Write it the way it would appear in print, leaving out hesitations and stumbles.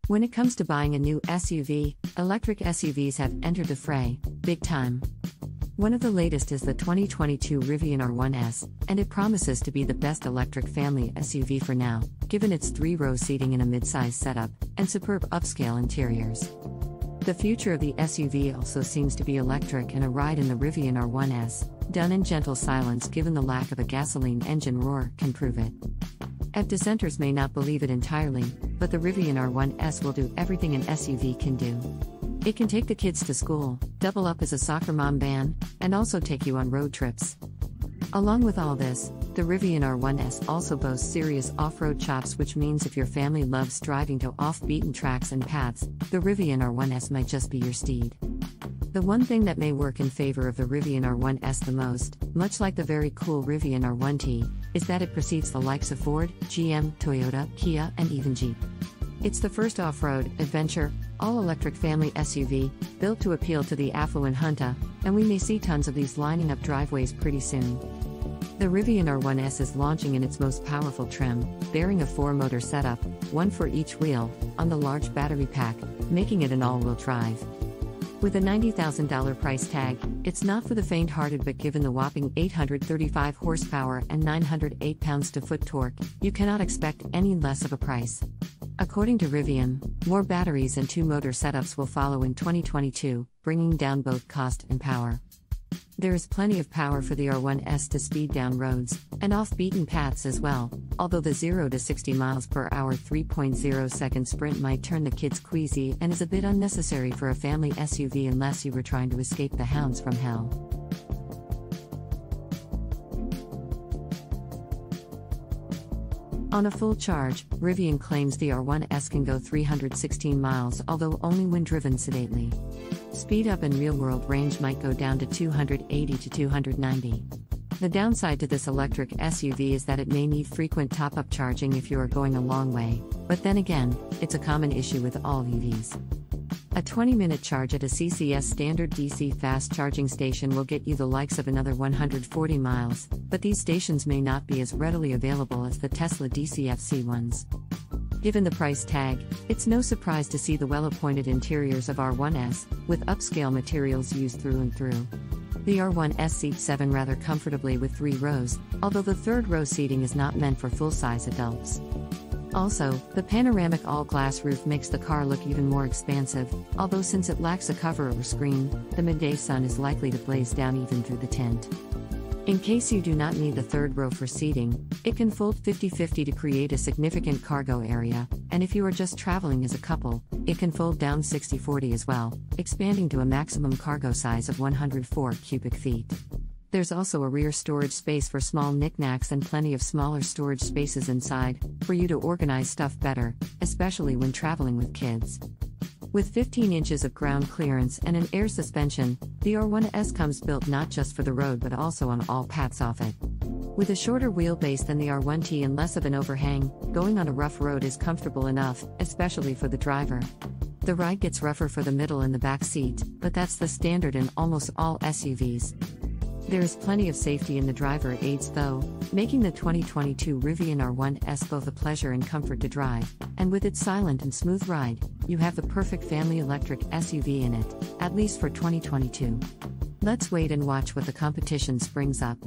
When it comes to buying a new SUV, electric SUVs have entered the fray, big time. One of the latest is the 2022 Rivian R1S, and it promises to be the best electric family SUV for now, given its 3-row seating in a mid-size setup, and superb upscale interiors. The future of the SUV also seems to be electric, and a ride in the Rivian R1S, done in gentle silence given the lack of a gasoline engine roar, can prove it. Dissenters may not believe it entirely, but the Rivian R1S will do everything an SUV can do. It can take the kids to school, double up as a soccer mom van, and also take you on road trips. Along with all this, the Rivian R1S also boasts serious off-road chops, which means if your family loves driving to off-beaten tracks and paths, the Rivian R1S might just be your steed. The one thing that may work in favor of the Rivian R1S the most, much like the very cool Rivian R1T, is that it precedes the likes of Ford, GM, Toyota, Kia, and even Jeep. It's the first off-road, adventure, all-electric family SUV, built to appeal to the affluent junta, and we may see tons of these lining up driveways pretty soon. The Rivian R1S is launching in its most powerful trim, bearing a 4-motor setup, one for each wheel, on the large battery pack, making it an all-wheel drive. With a $90,000 price tag, it's not for the faint-hearted, but given the whopping 835 horsepower and 908 pounds-to-foot torque, you cannot expect any less of a price. According to Rivian, more batteries and 2-motor setups will follow in 2022, bringing down both cost and power. There is plenty of power for the R1S to speed down roads, and off-beaten paths as well, although the 0 to 60 miles per hour 3.0-second sprint might turn the kids queasy and is a bit unnecessary for a family SUV unless you were trying to escape the hounds from hell. On a full charge, Rivian claims the R1S can go 316 miles, although only when driven sedately. Speed up and real-world range might go down to 280 to 290. The downside to this electric SUV is that it may need frequent top-up charging if you are going a long way, but then again, it's a common issue with all EVs. A 20-minute charge at a CCS standard DC fast charging station will get you the likes of another 140 miles, but these stations may not be as readily available as the Tesla DCFC ones. Given the price tag, it's no surprise to see the well-appointed interiors of R1S, with upscale materials used through and through. The R1S seats 7 rather comfortably with 3 rows, although the 3rd row seating is not meant for full-size adults. Also, the panoramic all-glass roof makes the car look even more expansive, although since it lacks a cover or screen, the midday sun is likely to blaze down even through the tint. In case you do not need the 3rd row for seating, it can fold 50-50 to create a significant cargo area, and if you are just traveling as a couple, it can fold down 60-40 as well, expanding to a maximum cargo size of 104 cubic feet. There's also a rear storage space for small knickknacks and plenty of smaller storage spaces inside, for you to organize stuff better, especially when traveling with kids. With 15 inches of ground clearance and an air suspension, the R1S comes built not just for the road but also on all paths off it. With a shorter wheelbase than the R1T and less of an overhang, going on a rough road is comfortable enough, especially for the driver. The ride gets rougher for the middle and the back seat, but that's the standard in almost all SUVs. There is plenty of safety in the driver aids though, making the 2022 Rivian R1S both a pleasure and comfort to drive, and with its silent and smooth ride, you have the perfect family electric SUV in it, at least for 2022. Let's wait and watch what the competition springs up.